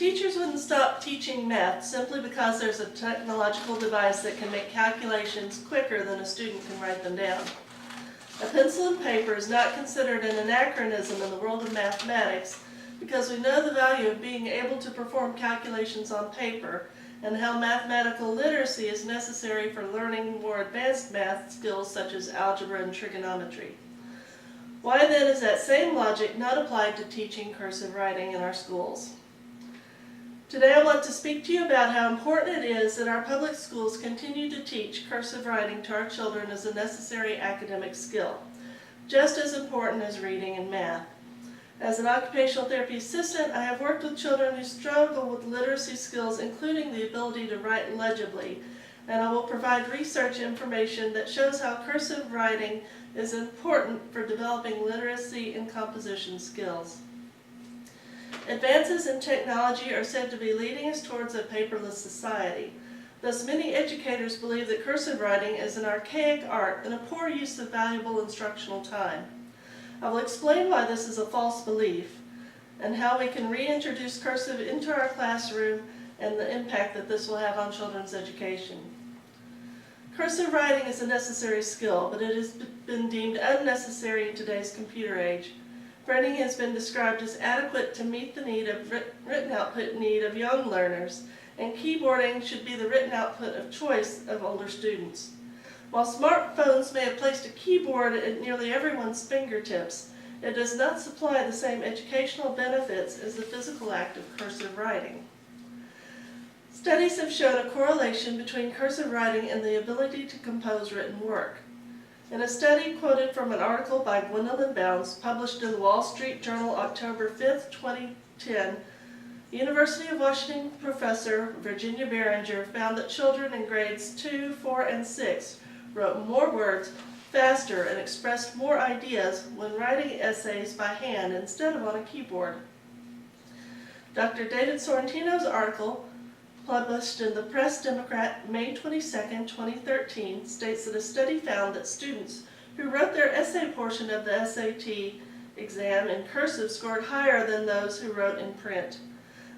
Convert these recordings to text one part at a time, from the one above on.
Teachers wouldn't stop teaching math simply because there's a technological device that can make calculations quicker than a student can write them down. A pencil and paper is not considered an anachronism in the world of mathematics because we know the value of being able to perform calculations on paper and how mathematical literacy is necessary for learning more advanced math skills such as algebra and trigonometry. Why then is that same logic not applied to teaching cursive writing in our schools? Today I want to speak to you about how important it is that our public schools continue to teach cursive writing to our children as a necessary academic skill, just as important as reading and math. As an occupational therapy assistant, I have worked with children who struggle with literacy skills, including the ability to write legibly, and I will provide research information that shows how cursive writing is important for developing literacy and composition skills. Advances in technology are said to be leading us towards a paperless society. Thus, many educators believe that cursive writing is an archaic art and a poor use of valuable instructional time. I will explain why this is a false belief and how we can reintroduce cursive into our classroom and the impact that this will have on children's education. Cursive writing is a necessary skill, but it has been deemed unnecessary in today's computer age. Printing has been described as adequate to meet the need of written output need of young learners, and keyboarding should be the written output of choice of older students. While smartphones may have placed a keyboard at nearly everyone's fingertips, it does not supply the same educational benefits as the physical act of cursive writing. Studies have shown a correlation between cursive writing and the ability to compose written work. In a study quoted from an article by Gwendolyn Bounds, published in the Wall Street Journal October 5, 2010, University of Washington professor Virginia Behringer found that children in grades 2, 4, and 6 wrote more words faster and expressed more ideas when writing essays by hand instead of on a keyboard. Dr. David Sorrentino's article, published in the Press Democrat May 22, 2013, states that a study found that students who wrote their essay portion of the SAT exam in cursive scored higher than those who wrote in print.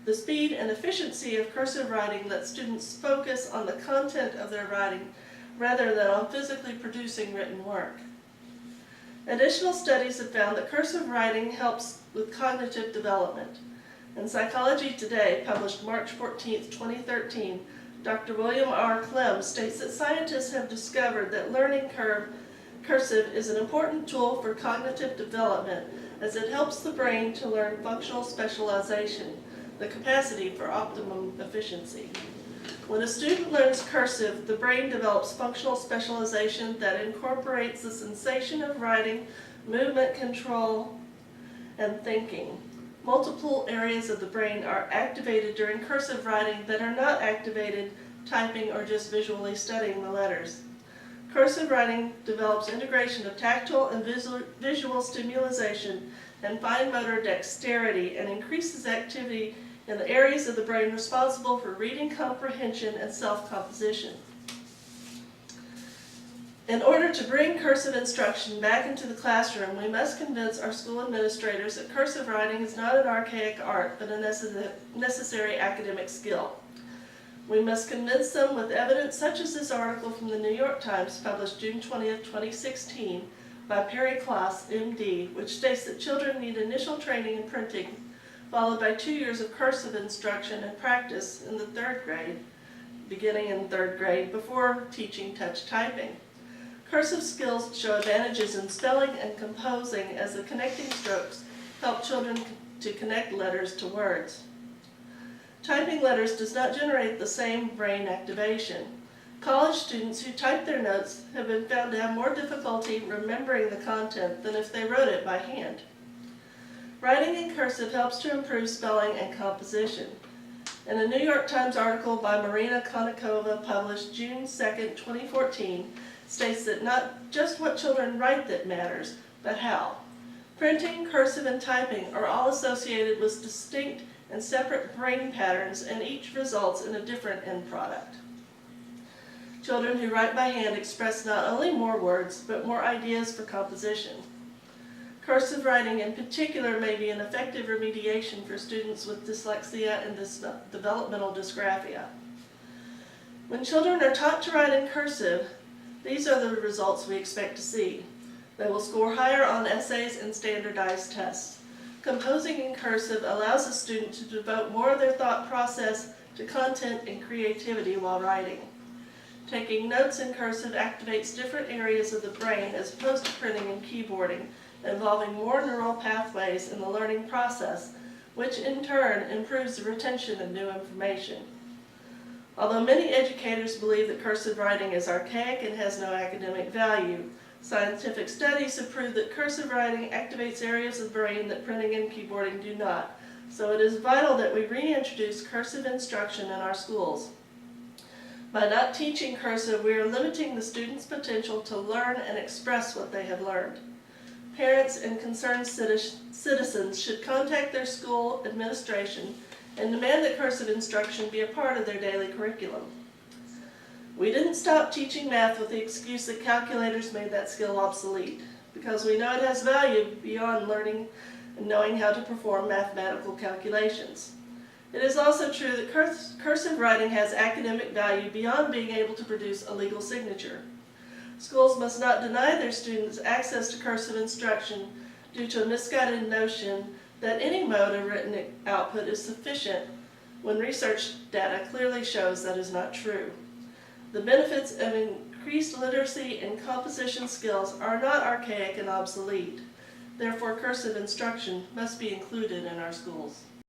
The speed and efficiency of cursive writing let students focus on the content of their writing rather than on physically producing written work. Additional studies have found that cursive writing helps with cognitive development. In Psychology Today, published March 14, 2013, Dr. William R. Clem states that scientists have discovered that learning cursive is an important tool for cognitive development as it helps the brain to learn functional specialization, the capacity for optimum efficiency. When a student learns cursive, the brain develops functional specialization that incorporates the sensation of writing, movement control, and thinking. Multiple areas of the brain are activated during cursive writing that are not activated typing or just visually studying the letters. Cursive writing develops integration of tactile and visual stimulation and fine motor dexterity and increases activity in the areas of the brain responsible for reading comprehension and self-composition. In order to bring cursive instruction back into the classroom, we must convince our school administrators that cursive writing is not an archaic art, but a necessary academic skill. We must convince them with evidence such as this article from the New York Times, published June 20, 2016, by Perry Klaas, MD, which states that children need initial training in printing, followed by 2 years of cursive instruction and practice in the third grade, beginning in third grade, before teaching touch typing. Cursive skills show advantages in spelling and composing as the connecting strokes help children to connect letters to words. Typing letters does not generate the same brain activation. College students who type their notes have been found to have more difficulty remembering the content than if they wrote it by hand. Writing in cursive helps to improve spelling and composition. In a New York Times article by Marina Konnikova, published June 2, 2014, states that not just what children write that matters, but how. Printing, cursive, and typing are all associated with distinct and separate brain patterns, and each results in a different end product. Children who write by hand express not only more words, but more ideas for composition. Cursive writing in particular may be an effective remediation for students with dyslexia and developmental dysgraphia. When children are taught to write in cursive, these are the results we expect to see. They will score higher on essays and standardized tests. Composing in cursive allows a student to devote more of their thought process to content and creativity while writing. Taking notes in cursive activates different areas of the brain as opposed to printing and keyboarding, involving more neural pathways in the learning process, which in turn improves the retention of new information. Although many educators believe that cursive writing is archaic and has no academic value, scientific studies have proved that cursive writing activates areas of the brain that printing and keyboarding do not, so it is vital that we reintroduce cursive instruction in our schools. By not teaching cursive, we are limiting the students' potential to learn and express what they have learned. Parents and concerned citizens should contact their school administration and demand that cursive instruction be a part of their daily curriculum. We didn't stop teaching math with the excuse that calculators made that skill obsolete, because we know it has value beyond learning and knowing how to perform mathematical calculations. It is also true that cursive writing has academic value beyond being able to produce a legal signature. Schools must not deny their students access to cursive instruction due to a misguided notion that any mode of written output is sufficient when research data clearly shows that is not true. The benefits of increased literacy and composition skills are not archaic and obsolete. Therefore, cursive instruction must be included in our schools.